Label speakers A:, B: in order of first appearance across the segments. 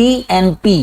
A: PNP,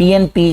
A: PNP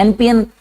A: NPN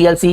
A: PLC